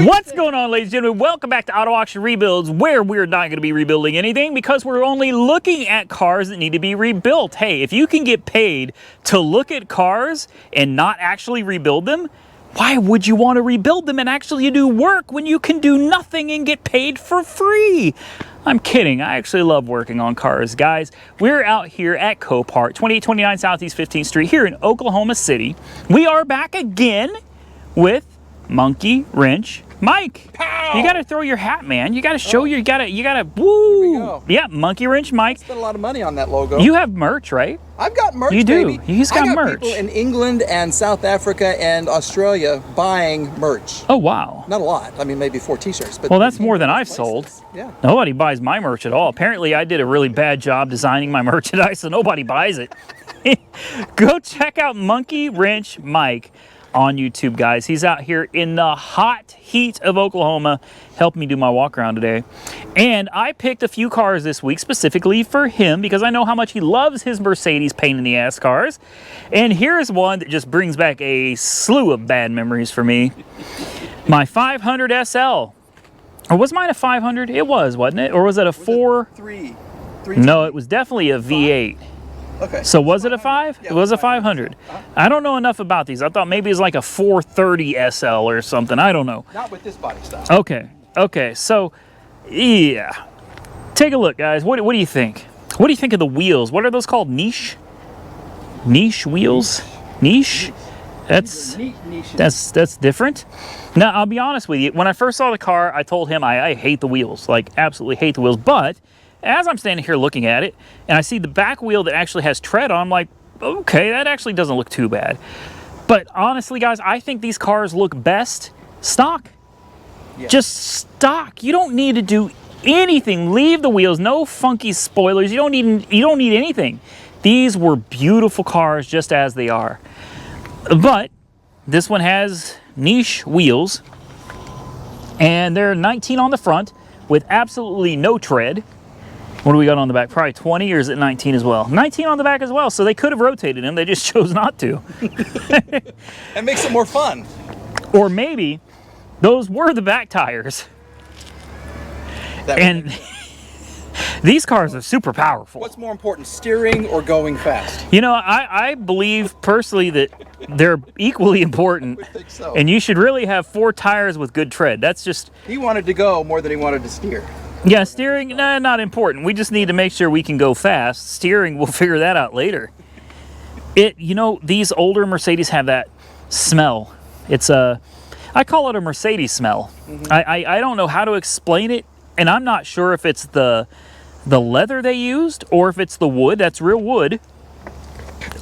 What's going on, ladies and gentlemen? Welcome back to Auto Auction Rebuilds, where we're not going to be rebuilding anything because we're only looking at cars that need to be rebuilt. Hey, if you can get paid to look at cars and not actually rebuild them, why would you want to rebuild them and actually do work when you can do nothing and get paid for free? I'm kidding. I actually love working on cars, guys. We're out here at Copart, 2829 Southeast 15th Street here in Oklahoma City. We are back again with Monkey Wrench Mike. Pow! You gotta throw your hat, man. You gotta show you gotta woo. Here we go. Yeah, Monkey Wrench Mike. Spent a lot of money on that logo. You have merch, right? I've got merch, you do. baby. He's got merch. People in England and South Africa and Australia buying merch. Oh wow. Not a lot. I mean, maybe 4 t-shirts. But well, that's more than I've sold. Yeah. Nobody buys my merch at all. Apparently, I did a really bad job designing my merchandise, so nobody buys it. Go check out Monkey Wrench Mike on YouTube, guys. He's out here in the hot heat of Oklahoma helping me do my walk around today. And I picked a few cars this week specifically for him because I know how much he loves his Mercedes pain in the ass cars. And here's one that just brings back a slew of bad memories for me. My 500 SL. Or was mine a 500? It was, wasn't it? Or was it a 4? Three. No, it was definitely a V8. Okay. So was it a 5? Yeah, it was a 500. I don't know enough about these. I thought maybe it's like a 430 SL or something. I don't know. Not with this body style. Okay. Okay. So, yeah. Take a look, guys. What do you think? What do you think of the wheels? What are those called? Niche? Niche wheels? Niche? That's different. Now, I'll be honest with you. When I first saw the car, I told him I hate the wheels. Like, absolutely hate the wheels. But as I'm standing here looking at it, and I see the back wheel that actually has tread on, I'm like, okay, that actually doesn't look too bad. But honestly, guys, I think these cars look best stock. Yeah. Just stock. You don't need to do anything. Leave the wheels, no funky spoilers. You don't need anything. These were beautiful cars just as they are. But this one has niche wheels, and they're 19 on the front with absolutely no tread. What do we got on the back? Probably 20, or is it 19 as well? 19 on the back as well, so they could have rotated them. They just chose not to. That makes it more fun. Or maybe those were the back tires. And these cars are super powerful. What's more important, steering or going fast? You know, I believe personally that they're equally important. I think so. And you should really have 4 tires with good tread. That's just... He wanted to go more than he wanted to steer. Yeah, steering, nah, not important. We just need to make sure we can go fast. Steering, we'll figure that out later. You know, these older Mercedes have that smell. It's I call it a Mercedes smell. Mm-hmm. I don't know how to explain it, and I'm not sure if it's the leather they used or if it's the wood. That's real wood.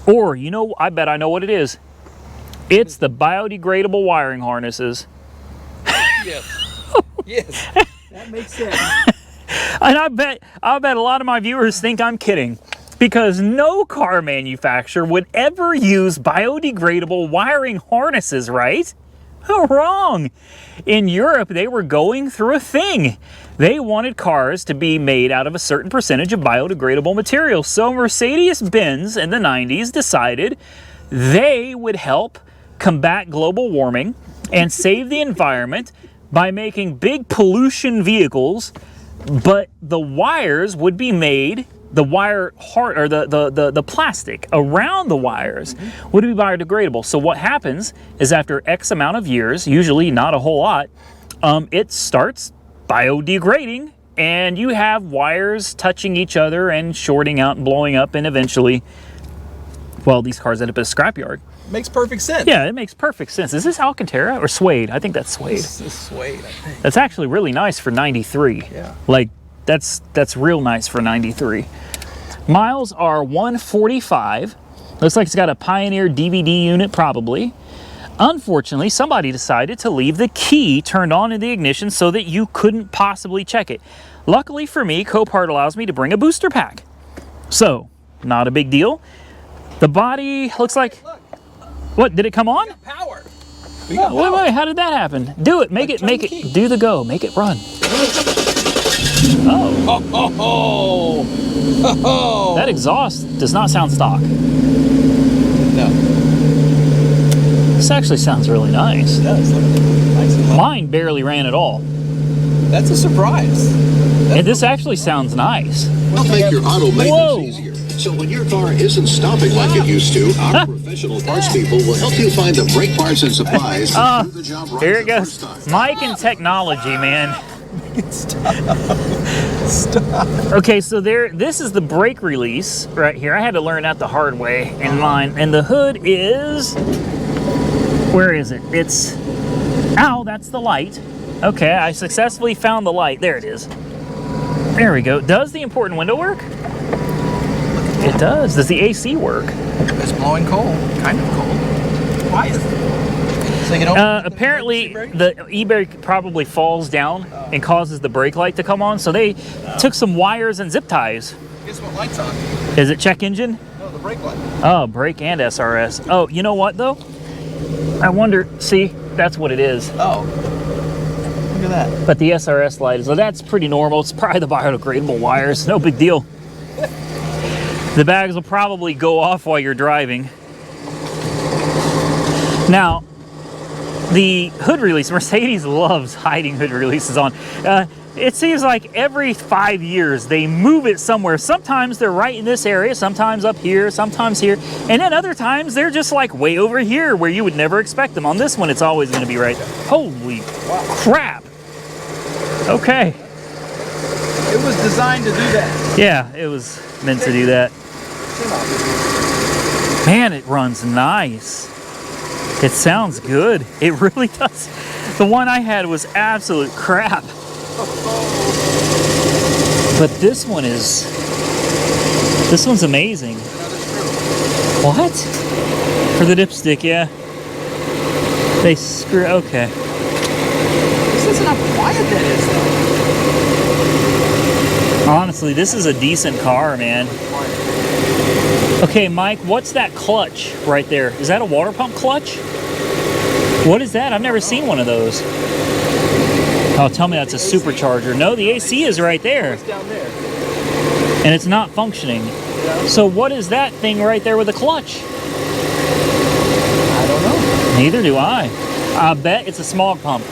Or, you know, I bet I know what it is. It's the biodegradable wiring harnesses. Yes. Yes. That makes sense. And I bet a lot of my viewers think I'm kidding, because no car manufacturer would ever use biodegradable wiring harnesses, right? Wrong. In Europe, they were going through a thing. They wanted cars to be made out of a certain percentage of biodegradable material. So Mercedes-Benz in the 90s decided they would help combat global warming and save the environment by making big pollution vehicles, but the wires would be made, the plastic around the wires would be biodegradable. So what happens is after X amount of years, usually not a whole lot, it starts biodegrading, and you have wires touching each other and shorting out and blowing up, and eventually, well, these cars end up at a scrapyard. Makes perfect sense. Yeah, it makes perfect sense. Is this Alcantara or suede? I think that's suede. This is suede, I think. That's actually really nice for 93. Yeah. Like, that's real nice for 93. Miles are 145. Looks like it's got a Pioneer DVD unit, probably. Unfortunately, somebody decided to leave the key turned on in the ignition so that you couldn't possibly check it. Luckily for me, Copart allows me to bring a booster pack. So, not a big deal. The body looks like... Look. What, did it come on? We got power. We got power. Wait, how did that happen? Do it, make it, do the go, make it run. Oh. Oh, oh, oh. Oh. That exhaust does not sound stock. No. This actually sounds really nice. It does. Look, nice. Mine barely ran at all. That's a surprise. And this actually sounds nice. Help make your auto maintenance Whoa. easier. So when your car isn't stopping like it used to, our professional parts people will help you find the brake parts and supplies to do the job right Here it the goes. first time. Mike and technology, man. Stop. Okay, so this is the brake release right here. I had to learn that the hard way in mine. And the hood is, where is it? It's, ow, that's the light. Okay, I successfully found the light. There it is. There we go. Does the important window work? It does. Does the AC work? It's blowing cold. Kind of cold. Why is it? So you don't. Apparently, the e-brake probably falls down and causes the brake light to come on. So they took some wires and zip ties. Guess what light's on? Is it check engine? No, the brake light. Oh, brake and SRS. Oh, you know what though? I wonder. See, that's what it is. Oh. Look at that. But the SRS light is, so that's pretty normal. It's probably the biodegradable wires. No big deal. The bags will probably go off while you're driving. Now, the hood release, Mercedes loves hiding hood releases on. It seems like every 5 years they move it somewhere. Sometimes they're right in this area, sometimes up here, sometimes here. And then other times they're just like way over here where you would never expect them. On this one, it's always gonna be right there. Holy crap. Okay. It was designed to do that. Yeah, it was meant to do that. Man, it runs nice. It sounds good. It really does. The one I had was absolute crap. But this one's amazing. What? For the dipstick, yeah. They screw, okay. This isn't how quiet that is, though. Honestly, this is a decent car, man. Okay, Mike, what's that clutch right there? Is that a water pump clutch? What is that? I've never seen one of those. Oh, tell me that's a supercharger. No, the AC is right there. It's down there. And it's not functioning. So what is that thing right there with the clutch? I don't know. Neither do I. I bet it's a smog pump.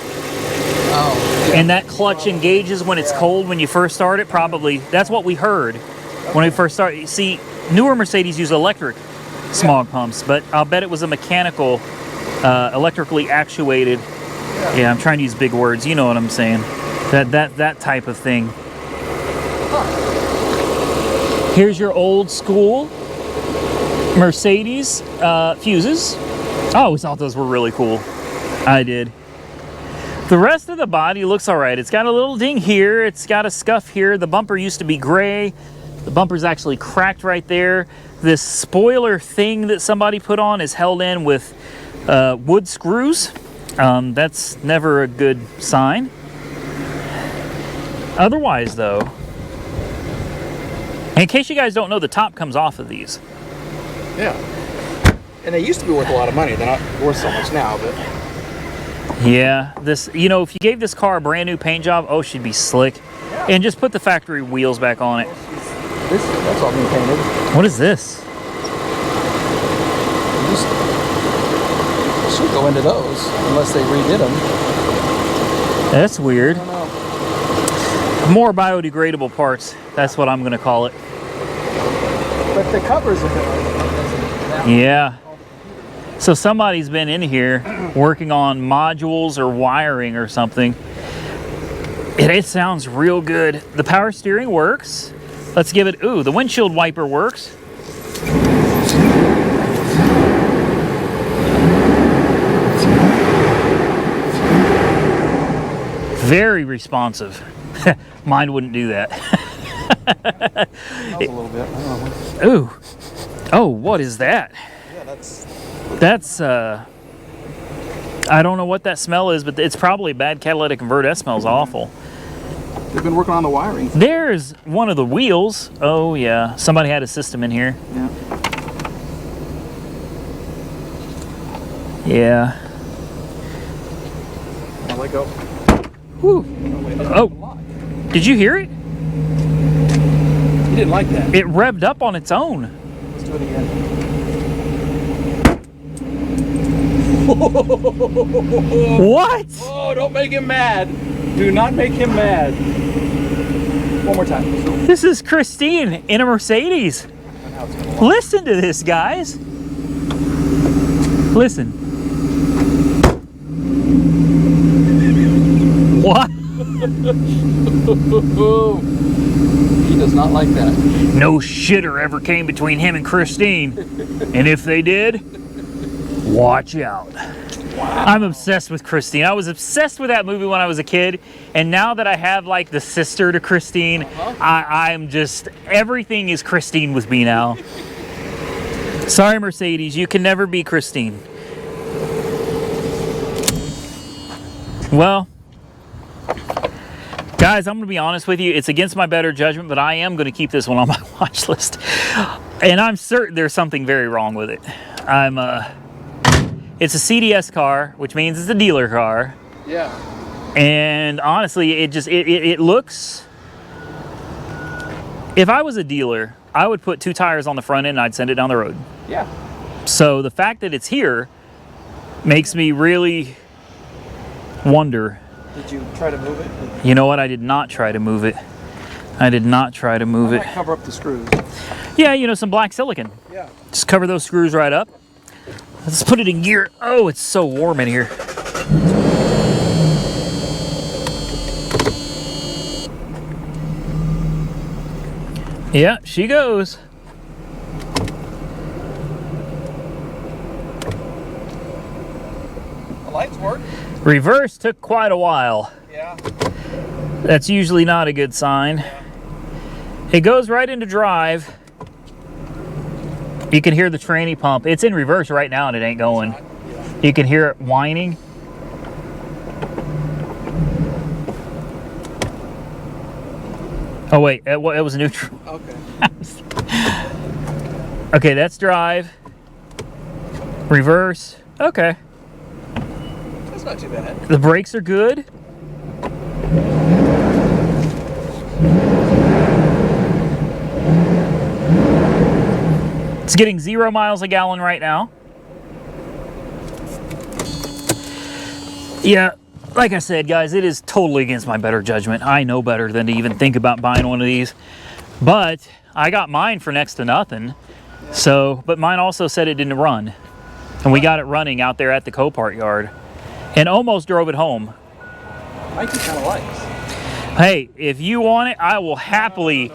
Oh. Yeah. And that clutch engages when it's cold when you first start it, probably. That's what we heard when we first started. See, newer Mercedes use electric smog pumps, but I'll bet it was a mechanical, electrically actuated. Yeah, I'm trying to use big words. You know what I'm saying. That type of thing. Here's your old school Mercedes fuses. I always thought those were really cool. I did. The rest of the body looks all right. It's got a little ding here. It's got a scuff here. The bumper used to be gray. The bumper's actually cracked right there. This spoiler thing that somebody put on is held in with wood screws. That's never a good sign. Otherwise, though, in case you guys don't know, the top comes off of these. Yeah. And they used to be worth a lot of money. They're not worth so much now, but. Yeah, this, you know, if you gave this car a brand new paint job, oh, she'd be slick. Yeah. And just put the factory wheels back on it. That's all been painted. What is this? Should go into those unless they redid them. That's weird. I don't know. More biodegradable parts. That's what I'm going to call it. But the covers are good. Yeah. So somebody's been in here working on modules or wiring or something. It sounds real good. The power steering works. Let's give it, ooh, the windshield wiper works. Very responsive. Mine wouldn't do that. A little bit. I don't know. Ooh. Oh, what is that? Yeah, that's I don't know what that smell is, but it's probably a bad catalytic converter. That smells awful. They've been working on the wiring. There's one of the wheels. Oh yeah, somebody had a system in here. Yeah. Yeah. I'll let go. Whew. Oh, did you hear it? He didn't like that. It revved up on its own. Let's do it again. What? Oh, don't make him mad. Do not make him mad. One more time. This is Christine in a Mercedes. Listen to this, guys. Listen. What? He does not like that. No shitter ever came between him and Christine. And if they did, watch out. Wow. I'm obsessed with Christine. I was obsessed with that movie when I was a kid. And now that I have like the sister to Christine, I'm just, everything is Christine with me now. Sorry, Mercedes, you can never be Christine. Well, guys, I'm going to be honest with you. It's against my better judgment, but I am going to keep this one on my watch list. And I'm certain there's something very wrong with it. It's a CDS car, which means it's a dealer car. Yeah. And honestly, it looks... If I was a dealer, I would put 2 tires on the front end and I'd send it down the road. Yeah. So the fact that it's here makes me really wonder. Did you try to move it? You know what? I did not try to move it. I did not try to move it. Cover up the screws. Yeah, you know, some black silicone. Yeah. Just cover those screws right up. Let's put it in gear. Oh, it's so warm in here. Yeah, she goes. The lights work. Reverse took quite a while. Yeah. That's usually not a good sign. Yeah. It goes right into drive. You can hear the tranny pump. It's in reverse right now and it ain't going. You can hear it whining. Oh wait, it was neutral. Okay. Okay, that's drive. Reverse. Okay. That's not too bad. The brakes are good. It's getting 0 miles a gallon right now. Yeah, like I said, guys, it is totally against my better judgment. I know better than to even think about buying one of these. But I got mine for next to nothing. So, but mine also said it didn't run. And we got it running out there at the Copart yard. And almost drove it home. Mikey kind of likes. Hey, if you want it, I will happily,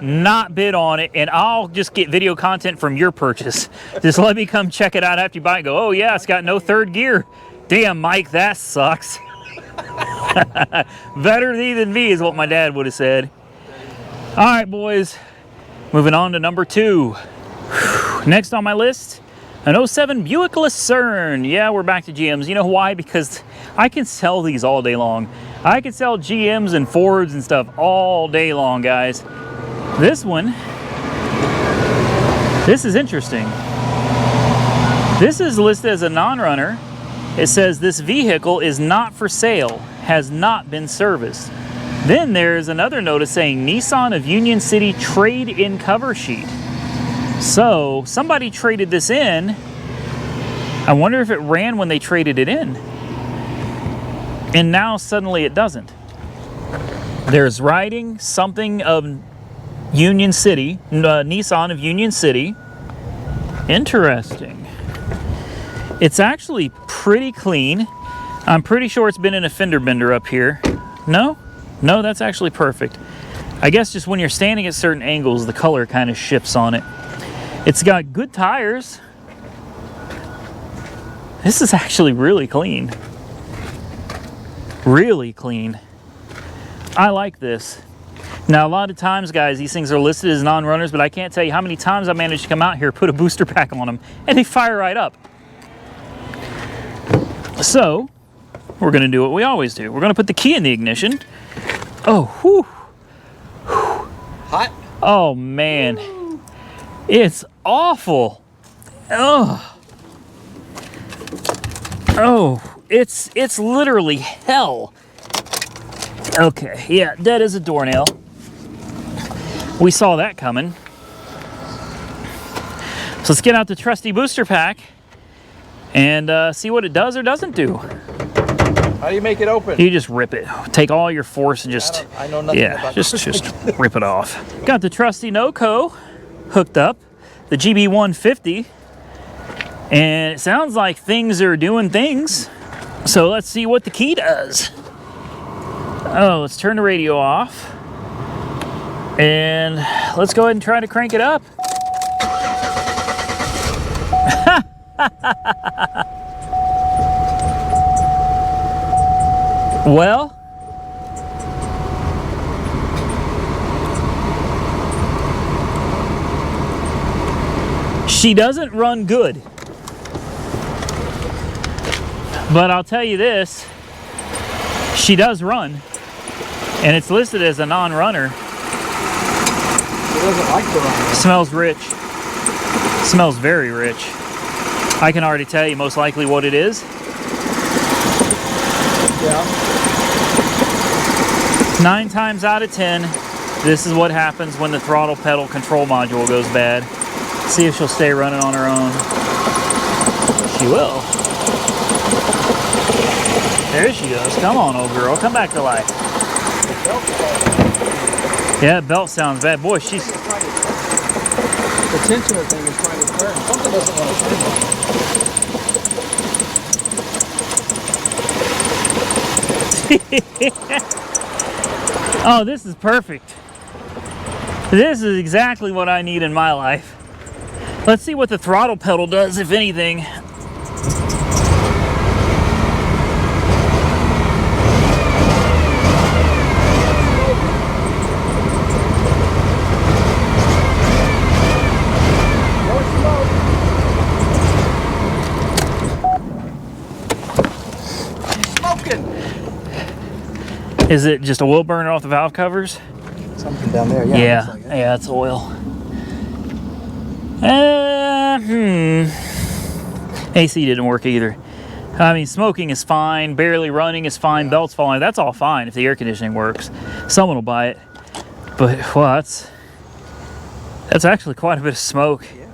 not bid on it, and I'll just get video content from your purchase. Just let me come check it out after you buy it and go, oh yeah, it's got no third gear. Damn, Mike, that sucks. Better thee than me is what my dad would have said. All right, boys, moving on to number 2. Next on my list, an 07 Buick Lucerne. Yeah, we're back to GMs. You know why? Because I can sell these all day long. I can sell GMs and Fords and stuff all day long, guys. This one, this is interesting. This is listed as a non-runner. It says this vehicle is not for sale, has not been serviced. Then there's another notice saying Nissan of Union City trade-in cover sheet. So somebody traded this in. I wonder if it ran when they traded it in. And now suddenly it doesn't. There's writing something of Union City, Nissan of Union City. Interesting. It's actually pretty clean. I'm pretty sure it's been in a fender bender up here. No? No, that's actually perfect. I guess just when you're standing at certain angles, the color kind of shifts on it. It's got good tires. This is actually really clean. Really clean. I like this. Now, a lot of times, guys, these things are listed as non-runners, but I can't tell you how many times I managed to come out here, put a booster pack on them, and they fire right up. So, we're going to do what we always do. We're going to put the key in the ignition. Oh, whew. Hot? Oh, man. It's awful. Oh. Oh, it's literally hell. Okay, yeah, dead as a doornail. We saw that coming. So let's get out the trusty booster pack and see what it does or doesn't do. How do you make it open? You just rip it. Take all your force and just, I know nothing about just rip it off. Got the trusty NOCO hooked up, the GB150, and it sounds like things are doing things. So let's see what the key does. Oh, let's turn the radio off. And let's go ahead and try to crank it up. Well, she doesn't run good. But I'll tell you this, she does run, and it's listed as a non-runner. It doesn't like to run. Smells rich. Smells very rich. I can already tell you most likely what it is. Yeah. 9 times out of 10, this is what happens when the throttle pedal control module goes bad. See if she'll stay running on her own. She will. There she goes. Come on, old girl. Come back to life. Yeah, belt sounds bad. Boy, she's... The tensioner thing is trying to turn. Something doesn't want to turn. Oh, this is perfect. This is exactly what I need in my life. Let's see what the throttle pedal does, if anything. Is it just a oil burner off the valve covers? Something down there, Yeah, like it. yeah, it's oil. AC didn't work either. I mean, smoking is fine, barely running is fine, belts falling, that's all fine if the air conditioning works. Someone will buy it. But, well, that's actually quite a bit of smoke. Yeah.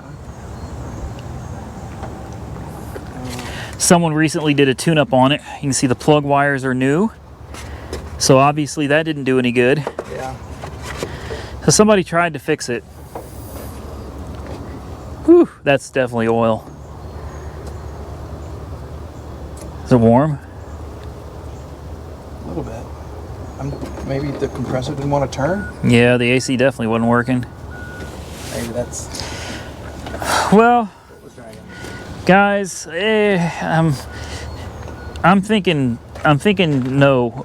Someone recently did a tune-up on it. You can see the plug wires are new. So obviously that didn't do any good. Yeah. So somebody tried to fix it. Whew, that's definitely oil. Is it warm? A little bit. Maybe the compressor didn't want to turn? Yeah, the AC definitely wasn't working. Maybe that's... Well, guys, I'm thinking no.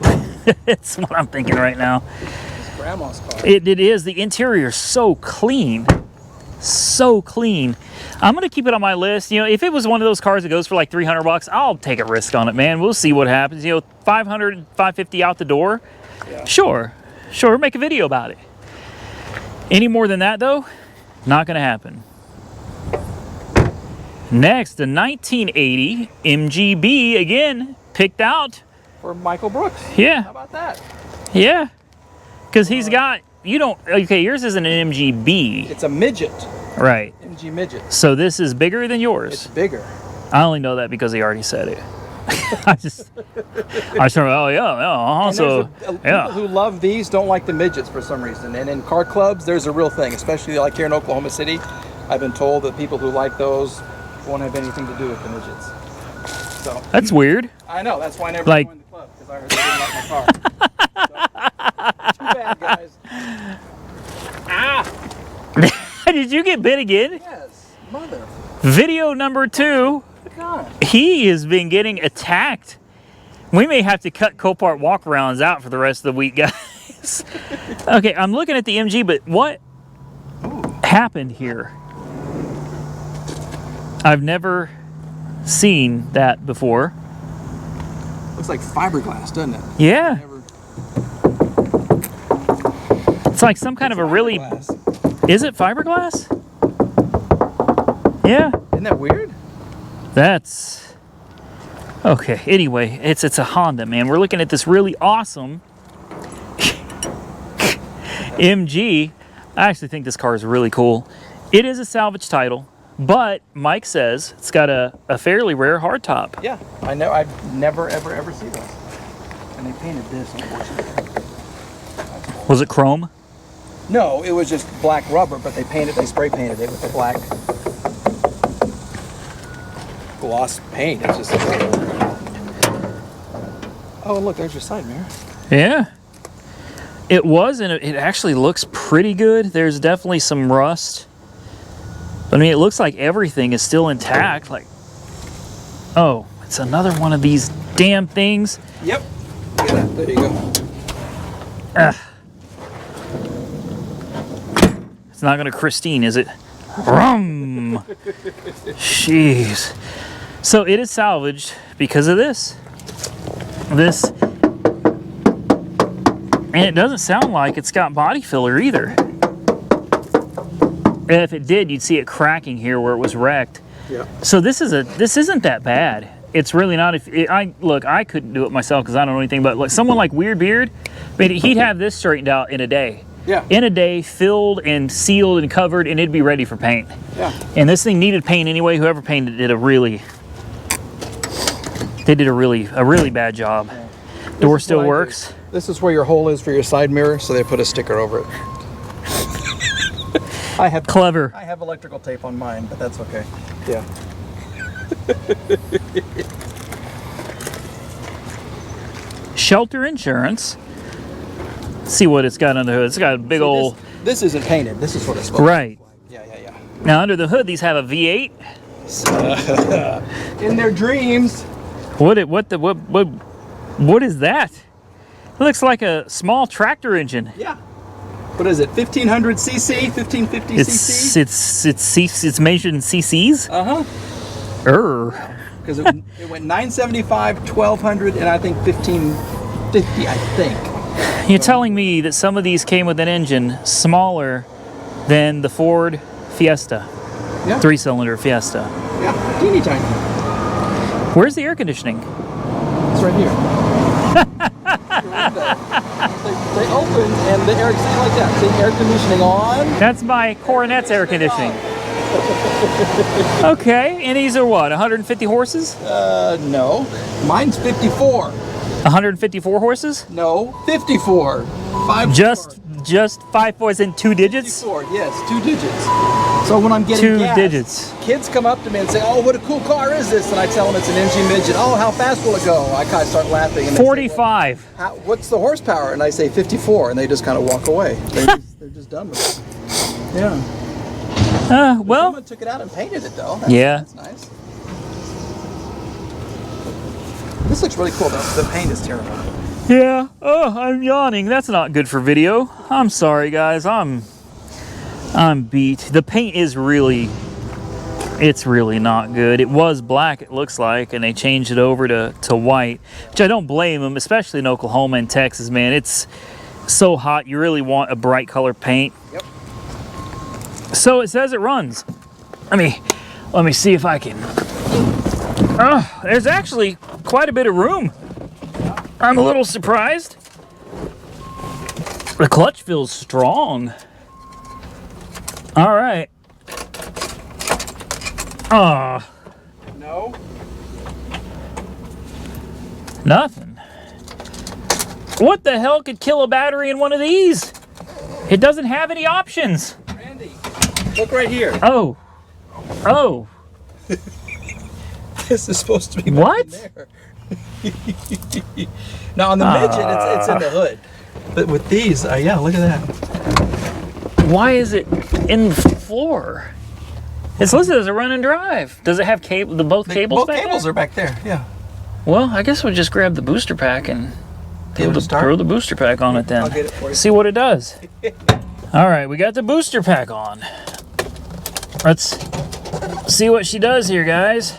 It's what I'm thinking right now. It's grandma's car. It is. The interior's so clean. So clean. I'm going to keep it on my list. You know, if it was one of those cars that goes for like 300 bucks, I'll take a risk on it, man. We'll see what happens. You know, 500, 550 out the door. Yeah. Sure, make a video about it. Any more than that, though, not going to happen. Next, the 1980 MGB, again, picked out. For Michael Brooks. Yeah. How about that? Yeah. Because he's got, okay, yours isn't an MGB. It's a midget. Right. MG Midget. So this is bigger than yours. It's bigger. I only know that because he already said it. I just remember, oh yeah. And So people who love these don't like the midgets for some reason. And in car clubs, there's a real thing, especially like here in Oklahoma City. I've been told that people who like those won't have anything to do with the midgets. So that's weird. I know, that's why I never Like- joined the club, because I heard they didn't like my car. So, too bad, guys. Ah! Did you get bit again? Yes, mother. Video number 2. God. He has been getting attacked. We may have to cut Copart walk-arounds out for the rest of the week, guys. Okay, I'm looking at the MG, but what happened here? I've never seen that before. Looks like fiberglass, doesn't it? Yeah, Never... it's like some kind of a really... Fiberglass. Is it fiberglass? Yeah. Isn't that weird? That's... Okay, anyway, it's a Honda, man. We're looking at this really awesome MG. I actually think this car is really cool. It is a salvage title, but Mike says it's got a fairly rare hardtop. Yeah, I know. I've never, ever seen those. And they painted this, unfortunately. Was it chrome? No, it was just black rubber, but they spray painted it with the black gloss paint. It's just. Oh, look, there's your side mirror. Yeah. It was, and it actually looks pretty good. There's definitely some rust. I mean, it looks like everything is still intact. Like, oh, it's another one of these damn things. Yep. Yeah, there you go. It's not going to Christine, is it? Rum. Jeez. So it is salvaged because of this. And it doesn't sound like it's got body filler either. If it did, you'd see it cracking here where it was wrecked. Yeah. So this isn't that bad. It's really not. Look, I couldn't do it myself because I don't know anything. But like someone like Weird Beard, I mean, he'd have this straightened out in a day. Yeah. In a day, filled and sealed and covered, and it'd be ready for paint. Yeah. And this thing needed paint anyway. Whoever painted it did a really bad job. Yeah. Door still works. This is where your hole is for your side mirror, so they put a sticker over it. I have Clever. I have electrical tape on mine, but that's okay. Yeah. Shelter insurance. Let's see what it's got under the hood. It's got a big old. This isn't painted. This is what it's supposed Right. to look like. Yeah. Now under the hood, these have a V8. In their dreams. What is that? It looks like a small tractor engine. Yeah. What is it? 1500 cc, 1550 cc. It's measured in cc's. Because it went 975, 1200, and I think 1550. I think. You're telling me that some of these came with an engine smaller than the Ford Fiesta, Yeah. 3-cylinder Fiesta. Yeah. Teeny tiny. Where's the air conditioning? It's right here. They open and the air, see like that. See air conditioning on. That's my Coronet's air conditioning. Okay, and these are what, 150 horses? No. Mine's 54. 154 horses? No, 54. Just 5 boys and 2 digits? 54, yes, 2 digits. So when I'm getting 2 gas, digits. kids come up to me and say, "Oh, what a cool car is this?" And I tell them it's an MG Midget. "Oh, how fast will it go?" I kind of start laughing. And 45. Say, well, what's the horsepower? And I say 54, and they just kind of walk away. They're just done with it. Yeah. Well. Someone took it out and painted it though. That's nice. This looks really cool though. The paint is terrible. Yeah. Oh, I'm yawning. That's not good for video. I'm sorry, guys. I'm beat. The paint is it's really not good. It was black, it looks like, and they changed it over to white, which I don't blame them, especially in Oklahoma and Texas, man. It's so hot. You really want a bright color paint. Yep. So it says it runs. Let me see if I can. Oh, there's actually quite a bit of room. I'm a little surprised. The clutch feels strong. All right. No. Nothing. What the hell could kill a battery in one of these? It doesn't have any options. Randy, look right here. Oh. This is supposed to be what? In there. Now on the Midget, it's in the hood, but with these, yeah, look at that. Why is it in the floor? It's listed as a run and drive. Does it have both cables? Both cables are back there. Yeah. Well, I guess we'll just grab the booster pack and throw the booster pack on it then. I'll get it for you. See what it does. All right, we got the booster pack on. Let's see what she does here, guys.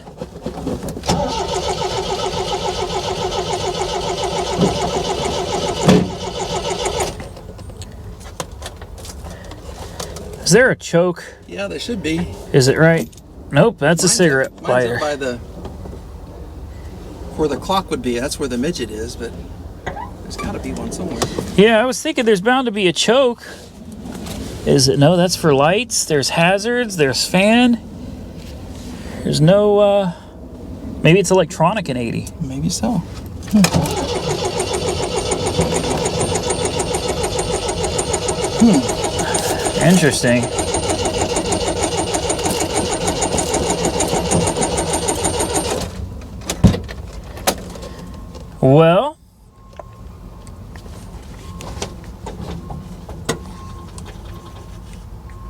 Is there a choke? Yeah, there should be. Is it right? Nope, that's a cigarette lighter. Mine's up by where the clock would be. That's where the Midget is, but there's got to be one somewhere. Yeah, I was thinking there's bound to be a choke. Is it? No, that's for lights. There's hazards. There's fan. There's no, maybe it's electronic in 80. Maybe so. Interesting. Well,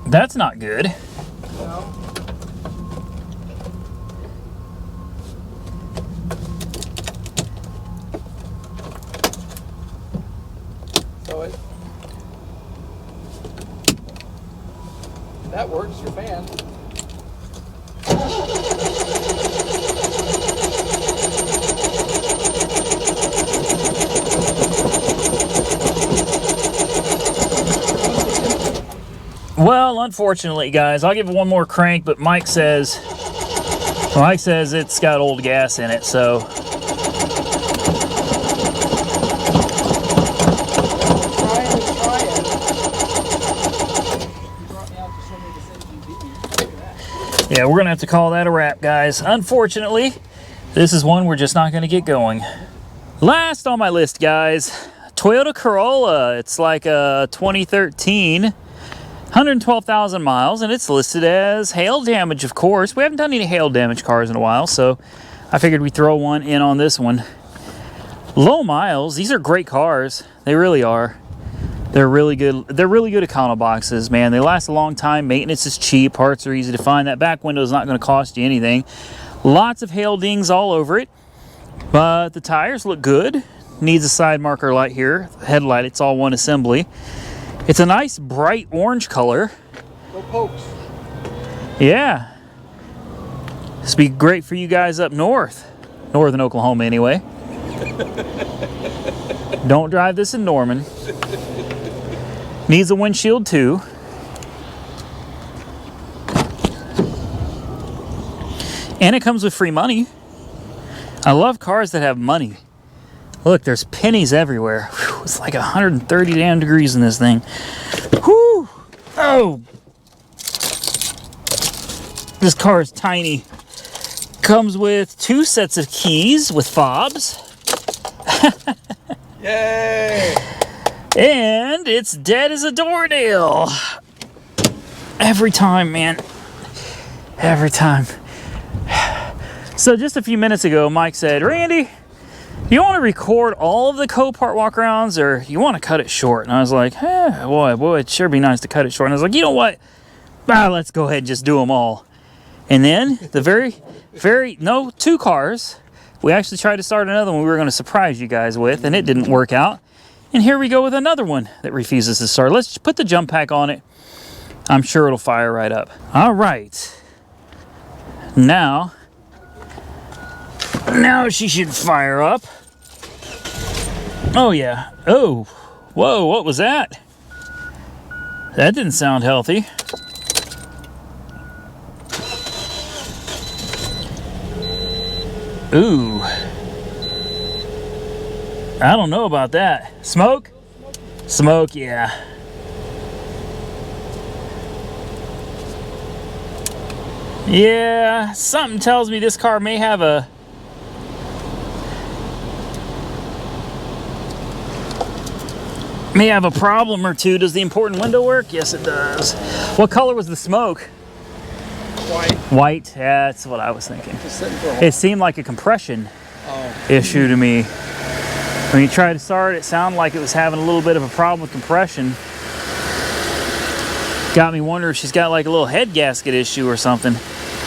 that's not good. No. So that works, your fan. Well, unfortunately, guys, I'll give it one more crank, but Mike says it's got old gas in it, so. Yeah, we're gonna have to call that a wrap, guys. Unfortunately, this is one we're just not gonna get going. Last on my list, guys, Toyota Corolla. It's like a 2013, 112,000 miles, and it's listed as hail damage, of course. We haven't done any hail damage cars in a while, so I figured we'd throw one in on this one. Low miles. These are great cars. They really are. They're really good. They're really good econo boxes, man. They last a long time. Maintenance is cheap. Parts are easy to find. That back window is not going to cost you anything. Lots of hail dings all over it, but the tires look good. Needs a side marker light here. Headlight, it's all one assembly. It's a nice bright orange color. No pokes. Yeah. This would be great for you guys up north. Northern Oklahoma, anyway. Don't drive this in Norman. Needs a windshield too. And it comes with free money. I love cars that have money. Look, there's pennies everywhere. Whew, it's like 130 damn degrees in this thing. Whew. Oh. This car is tiny. Comes with 2 sets of keys with fobs. Yay! And it's dead as a doornail. Every time, man. Every time. So just a few minutes ago, Mike said, Randy, you want to record all of the Copart walk-arounds, or you want to cut it short? And I was like, boy, it'd sure be nice to cut it short. And I was like, you know what? Let's go ahead and just do them all. And then the 2 cars. We actually tried to start another one we were going to surprise you guys with, and it didn't work out. And here we go with another one that refuses to start. Let's put the jump pack on it. I'm sure it'll fire right up. All right. Now she should fire up. Oh, yeah. Oh, whoa, what was that? That didn't sound healthy. Ooh. I don't know about that. Smoke? Smoke, yeah. Yeah, something tells me this car may have a problem or two. Does the important window work? Yes, it does. What color was the smoke? White. White, yeah, that's what I was thinking. Just sitting for a while. It seemed like a compression issue to me. When you tried to start, it sounded like it was having a little bit of a problem with compression. Got me wondering if she's got like a little head gasket issue or something.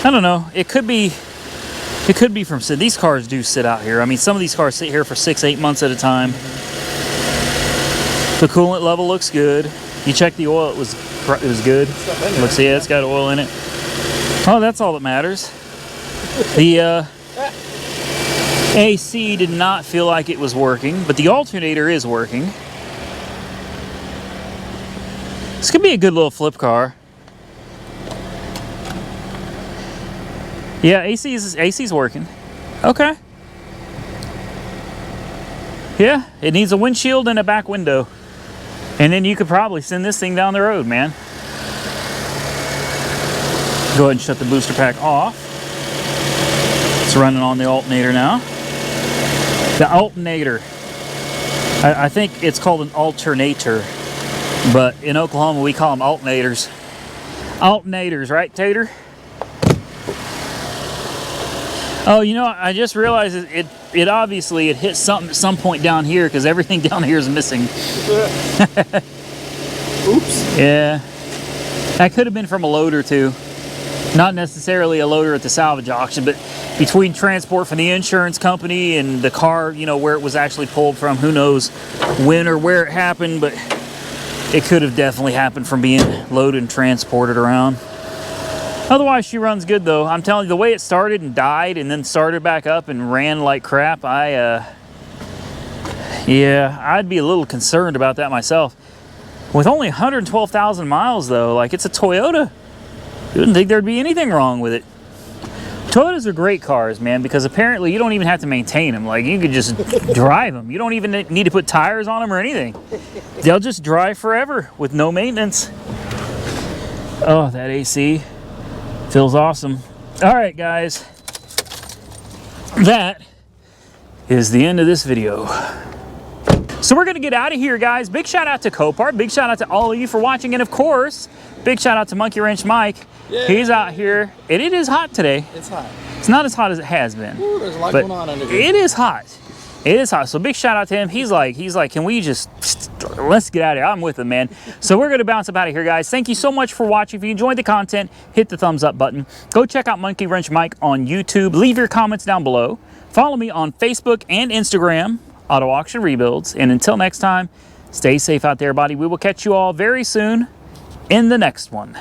I don't know. It could be from, these cars do sit out here. I mean, some of these cars sit here for 6-8 months at a time. The coolant level looks good. You checked the oil, it was good. Looks, yeah, it's got oil in it. Oh, that's all that matters. The AC did not feel like it was working, but the alternator is working. This could be a good little flip car. Yeah, AC's working. Okay. Yeah, it needs a windshield and a back window. And then you could probably send this thing down the road, man. Go ahead and shut the booster pack off. It's running on the alternator now. The alternator. I think it's called an alternator, but in Oklahoma we call them alternators. Alternators, right, Tater? Oh, you know, I just realized it obviously it hit something at some point down here because everything down here is missing. Oops. Yeah, that could have been from a loader too. Not necessarily a loader at the salvage auction, but between transport from the insurance company and the car, you know, where it was actually pulled from, who knows when or where it happened, but it could have definitely happened from being loaded and transported around. Otherwise, she runs good though. I'm telling you, the way it started and died and then started back up and ran like crap, yeah, I'd be a little concerned about that myself. With only 112,000 miles though, like it's a Toyota. You wouldn't think there'd be anything wrong with it. Toyotas are great cars, man, because apparently you don't even have to maintain them. Like, you could just drive them. You don't even need to put tires on them or anything. They'll just drive forever with no maintenance. Oh, that AC feels awesome. All right, guys. That is the end of this video. So we're going to get out of here, guys. Big shout out to Copart. Big shout out to all of you for watching. And, of course, big shout out to Monkey Wrench Mike. Yeah. He's out here, and it is hot today. It's hot. It's not as hot as it has been. Ooh, there's a lot going on under here. It is hot. It is hot. So big shout out to him. He's like, can we just, let's get out of here. I'm with him, man. So we're going to bounce up out of here, guys. Thank you so much for watching. If you enjoyed the content, hit the thumbs up button. Go check out Monkey Wrench Mike on YouTube. Leave your comments down below. Follow me on Facebook and Instagram, Auto Auction Rebuilds. And until next time, stay safe out there, everybody. We will catch you all very soon in the next one.